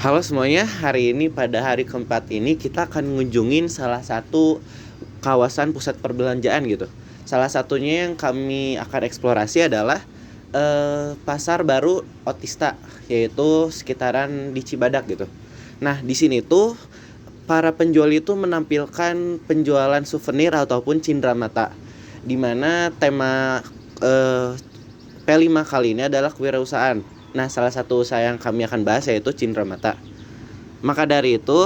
Halo semuanya, hari ini pada hari keempat ini kita akan ngunjungin salah satu kawasan pusat perbelanjaan gitu. Salah satunya yang kami akan eksplorasi adalah pasar baru Otista, yaitu sekitaran di Cibadak gitu. Nah, di sini tuh para penjual itu menampilkan penjualan souvenir ataupun cindramata, di mana tema P5 kali ini adalah kewirausahaan. Nah, salah satu usaha yang kami akan bahas yaitu cindramata. Maka dari itu,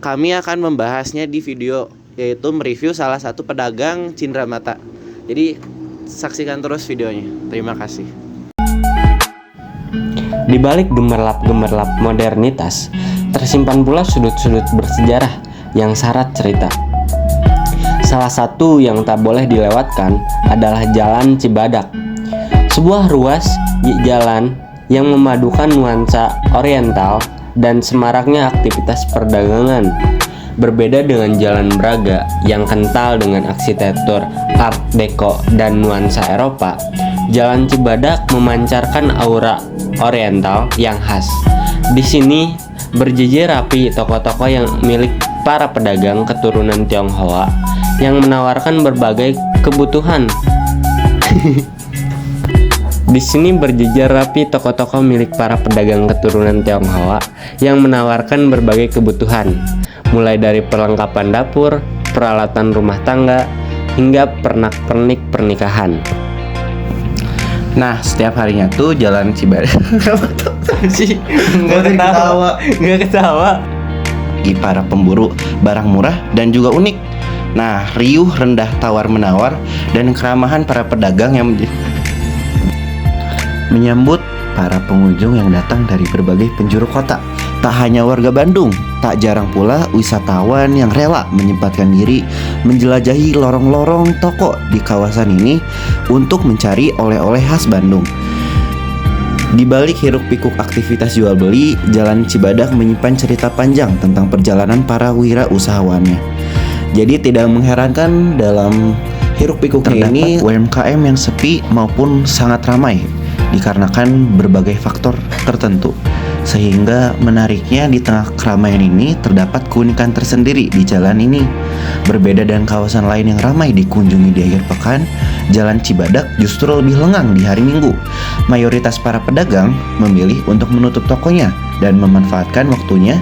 kami akan membahasnya di video, yaitu mereview salah satu pedagang cindramata. Jadi, saksikan terus videonya. Terima kasih. Di balik gemerlap-gemerlap modernitas, tersimpan pula sudut-sudut bersejarah yang syarat cerita. Salah satu yang tak boleh dilewatkan adalah Jalan Cibadak. Sebuah ruas jalan yang memadukan nuansa oriental dan semaraknya aktivitas perdagangan. Berbeda dengan Jalan Braga yang kental dengan arsitektur Art Deco dan nuansa Eropa, Jalan Cibadak memancarkan aura oriental yang khas. Di sini berjejer rapi toko-toko yang milik para pedagang keturunan Tionghoa yang menawarkan berbagai kebutuhan. Di sini berjejer rapi toko-toko milik para pedagang keturunan Tionghoa yang menawarkan berbagai kebutuhan, mulai dari perlengkapan dapur, peralatan rumah tangga, hingga pernak-pernik pernikahan. Nah, setiap harinya tuh Jalan Cibadak Nggak ketawa. bagi para pemburu barang murah dan juga unik. Nah, riuh rendah tawar-menawar dan keramahan para pedagang yang menyambut para pengunjung yang datang dari berbagai penjuru kota. Tak hanya warga Bandung, tak jarang pula wisatawan yang rela menyempatkan diri menjelajahi lorong-lorong toko di kawasan ini untuk mencari oleh-oleh khas Bandung. Di balik hiruk-pikuk aktivitas jual beli, Jalan Cibadak menyimpan cerita panjang tentang perjalanan para wirausahawannya. Jadi tidak mengherankan dalam hiruk-pikuknya ini UMKM yang sepi maupun sangat ramai dikarenakan berbagai faktor tertentu. Sehingga menariknya di tengah keramaian ini terdapat keunikan tersendiri di jalan ini. Berbeda dengan kawasan lain yang ramai dikunjungi di akhir pekan, Jalan Cibadak justru lebih lengang di hari Minggu. Mayoritas para pedagang memilih untuk menutup tokonya dan memanfaatkan waktunya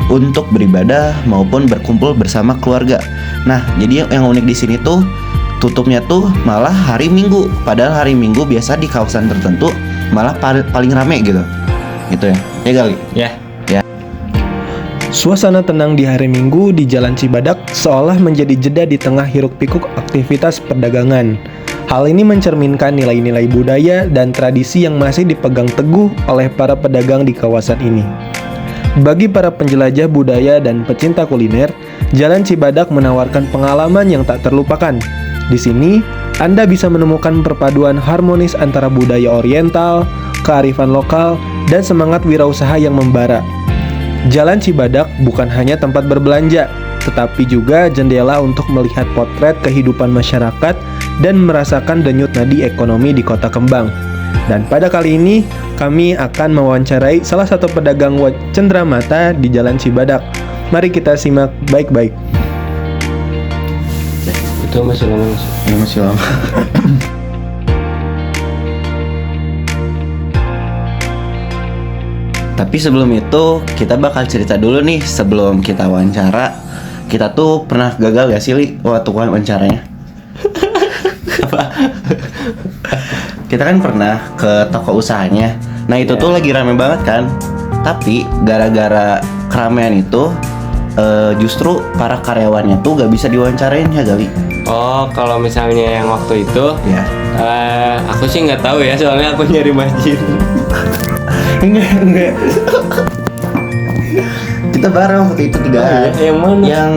untuk beribadah maupun berkumpul bersama keluarga. Nah, jadi yang unik di sini tuh tutupnya tuh malah hari Minggu. Padahal hari Minggu biasa di kawasan tertentu malah paling rame gitu. Gitu ya. Ya kali. Ya. Suasana tenang di hari Minggu di Jalan Cibadak seolah menjadi jeda di tengah hiruk-pikuk aktivitas perdagangan. Hal ini mencerminkan nilai-nilai budaya dan tradisi yang masih dipegang teguh oleh para pedagang di kawasan ini. Bagi para penjelajah budaya dan pecinta kuliner, Jalan Cibadak menawarkan pengalaman yang tak terlupakan. Di sini, Anda bisa menemukan perpaduan harmonis antara budaya oriental, kearifan lokal, dan semangat wirausaha yang membara. Jalan Cibadak bukan hanya tempat berbelanja, tetapi juga jendela untuk melihat potret kehidupan masyarakat dan merasakan denyut nadi ekonomi di Kota Kembang. Dan pada kali ini, kami akan mewawancarai salah satu pedagang cendramata di Jalan Cibadak. Mari kita simak baik-baik. Itu masih lama. Ya, masih lama. Tapi sebelum itu kita bakal cerita dulu nih sebelum kita wawancara. Kita tuh pernah gagal gak sih Li waktu wawancaranya? Apa? Kita kan pernah ke toko usahanya. Nah itu tuh lagi rame banget kan. Tapi gara-gara keramaian itu justru para karyawannya tuh gak bisa diwawancarain ya Gali. Oh, kalau misalnya yang waktu itu, Ya. aku sih nggak tahu ya, soalnya aku nyari margin. Enggak. Kita bareng waktu itu 3 hari. Yang mana? Yang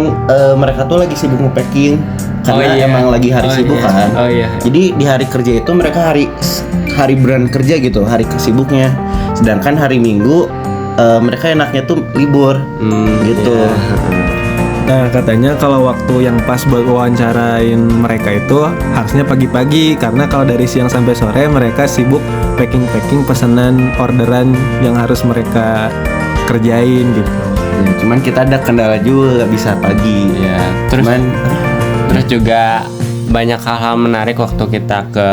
mereka tuh lagi sibuk nge-packing karena Oh, iya. emang lagi hari Oh, sibuk iya. kan. Oh, iya. Jadi di hari kerja itu mereka hari beran kerja gitu, hari sibuknya. Sedangkan hari Minggu mereka enaknya tuh libur gitu. Iya. Nah, katanya kalau waktu yang pas buat wawancarain mereka itu harusnya pagi-pagi, karena kalau dari siang sampai sore mereka sibuk packing-packing pesanan orderan yang harus mereka kerjain gitu. Ya, cuman kita ada kendala juga nggak bisa pagi. Ya, terus juga banyak hal-hal menarik waktu kita ke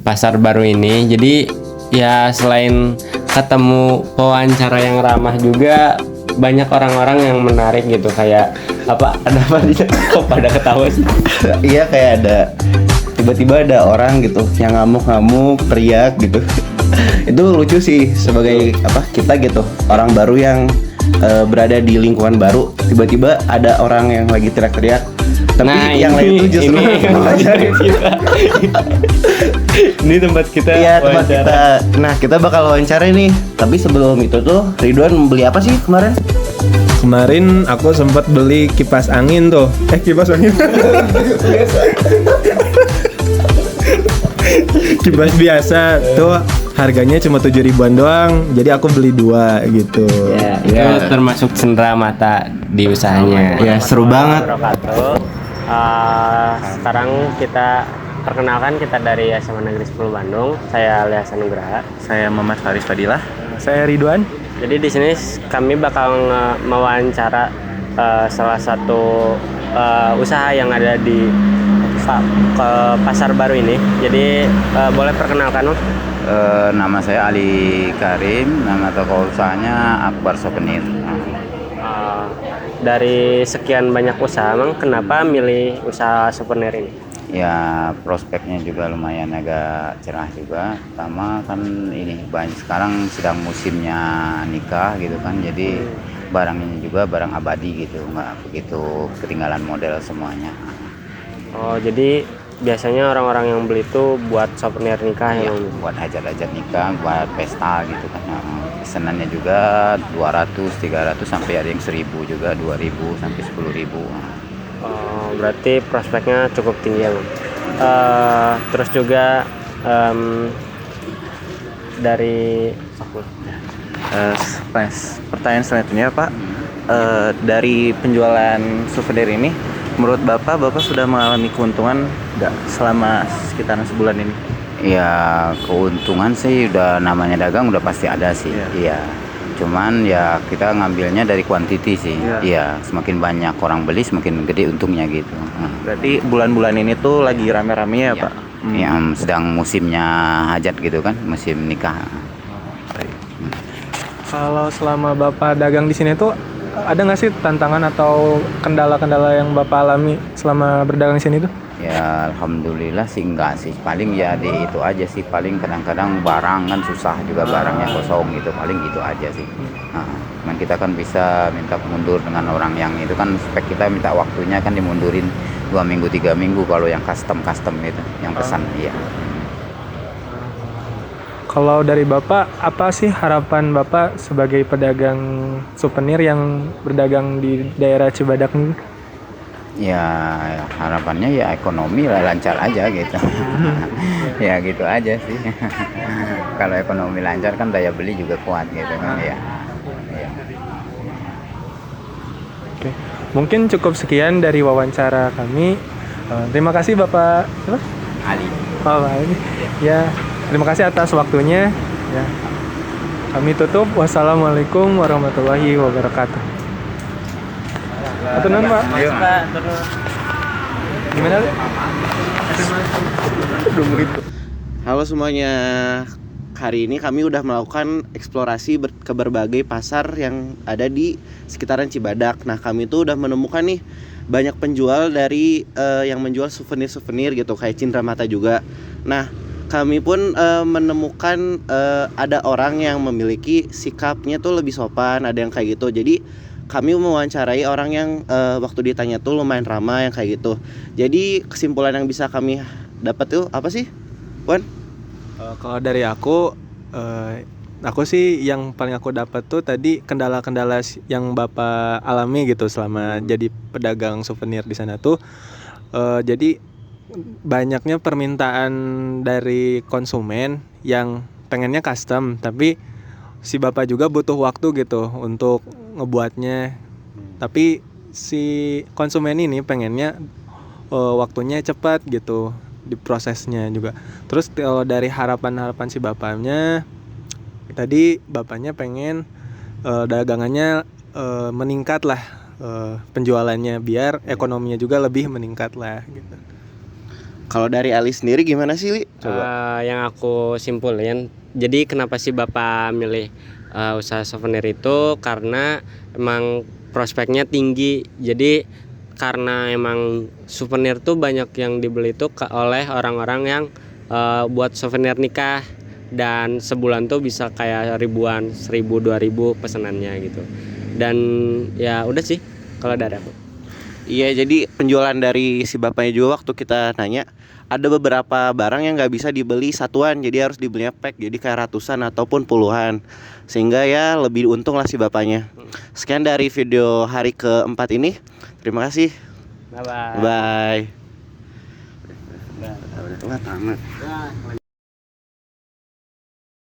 pasar baru ini. Jadi ya selain ketemu pewawancara yang ramah juga banyak orang-orang yang menarik gitu, kayak apa, ada apa sih kok pada ketawa sih? Iya, kayak ada tiba-tiba ada orang gitu yang ngamuk-ngamuk, teriak gitu. Itu lucu sih sebagai apa, kita gitu, orang baru yang berada di lingkungan baru, tiba-tiba ada orang yang lagi teriak-teriak. Tapi yang lain itu justru mengajari kita. Ini tempat kita. Iya, tempat wawancara. kita. Nah, kita bakal wawancara nih. Tapi sebelum itu tuh, Ridwan beli apa sih kemarin? Kemarin aku sempat beli kipas angin tuh. Kipas angin. Kipas biasa tuh harganya cuma 7 ribuan doang. Jadi aku beli 2 gitu. Ya, itu termasuk cendera mata di usahanya. Ya, seru banget. Sekarang kita perkenalkan, kita dari SMA Negeri 10 Bandung. Saya Lia Sanugraha. Saya Muhammad Faris Fadilah. Saya Ridwan. Jadi di sini kami bakal mewawancara salah satu usaha yang ada di ke pasar baru ini. Jadi boleh perkenalkan, Om? Nama saya Ali Karim, nama toko usahanya Akbar Souvenir. Dari sekian banyak usaha, emang kenapa milih usaha souvenir ini? Ya, prospeknya juga lumayan agak cerah juga. Pertama kan ini banyak sekarang sedang musimnya nikah gitu kan, jadi barangnya juga barang abadi gitu, nggak begitu ketinggalan model semuanya. Oh, jadi biasanya orang-orang yang beli itu buat souvenir nikah Ya, yang buat hajat-hajat nikah, buat pesta gitu kan. Pesanannya juga 200, 300 sampai ada yang 1000 juga, 2000 sampai 10.000. berarti prospeknya cukup tinggi ya, Bang. Terus juga dari Pertanyaan selanjutnya Pak, dari penjualan souvenir ini, menurut Bapak sudah mengalami keuntungan nggak selama sekitaran sebulan ini? Ya, keuntungan sih udah namanya dagang udah pasti ada sih. Iya. Cuman ya kita ngambilnya dari kuantiti sih. Iya, semakin banyak orang beli semakin gede untungnya gitu. Berarti bulan-bulan ini tuh lagi rame-ramenya ya, Pak? Yang sedang musimnya hajat gitu kan, musim nikah. Kalau selama Bapak dagang di sini tuh ada nggak sih tantangan atau kendala-kendala yang Bapak alami selama berdagang di sini tuh? Ya alhamdulillah sih enggak sih, paling ya di itu aja sih, paling kadang-kadang barang kan susah juga, barangnya kosong gitu, paling gitu aja sih. Nah, cuman kita kan bisa minta mundur dengan orang yang itu kan, spek kita minta waktunya kan dimundurin 2 minggu 3 minggu kalau yang custom gitu, yang pesan. Iya. Kalau dari Bapak, apa sih harapan Bapak sebagai pedagang souvenir yang berdagang di daerah Cibadak ini? Ya harapannya ya ekonomi lah lancar aja gitu. Ya gitu aja sih. Kalau ekonomi lancar kan daya beli juga kuat gitu kan ya. Ya. Oke. Mungkin cukup sekian dari wawancara kami. Terima kasih Bapak Ali. Pak Ali. Ya, terima kasih atas waktunya. Ya. Kami tutup. Wassalamualaikum warahmatullahi wabarakatuh. Aturnuhun, Pak. Gimana? Halo semuanya. Hari ini kami udah melakukan eksplorasi ke berbagai pasar yang ada di sekitaran Cibadak. Nah, kami tuh udah menemukan nih banyak penjual dari yang menjual souvenir-souvenir gitu, kayak cindramata juga. Nah, kami pun menemukan ada orang yang memiliki sikapnya tuh lebih sopan, ada yang kayak gitu. Jadi kami mewawancarai orang yang waktu ditanya tuh lumayan ramah yang kayak gitu. Jadi kesimpulan yang bisa kami dapat tuh apa sih, Wan? Kalau dari aku sih yang paling aku dapat tuh tadi kendala-kendala yang Bapak alami gitu selama jadi pedagang souvenir di sana tuh. Jadi banyaknya permintaan dari konsumen yang pengennya custom, tapi si Bapak juga butuh waktu gitu untuk ngebuatnya. Tapi si konsumen ini pengennya waktunya cepat gitu di prosesnya juga. Terus kalau dari harapan si bapaknya, tadi bapaknya pengen dagangannya meningkat lah, penjualannya, biar ekonominya juga lebih meningkat lah gitu. Kalau dari Ali sendiri gimana sih, Li? Yang aku simpulin, jadi kenapa sih Bapak milih usaha souvenir itu? Karena emang prospeknya tinggi. Jadi karena emang souvenir tuh banyak yang dibeli tuh oleh orang-orang yang buat souvenir nikah, dan sebulan tuh bisa kayak ribuan, 1.000 2.000 pesanannya gitu. Dan ya udah sih kalau dari aku. Iya, jadi penjualan dari si bapaknya juga waktu kita nanya, ada beberapa barang yang nggak bisa dibeli satuan, jadi harus dibelinya pack, jadi kayak ratusan ataupun puluhan, sehingga ya lebih untung lah si bapaknya. Sekian dari video hari keempat ini, terima kasih, Bye bye. bye. Udah tamat.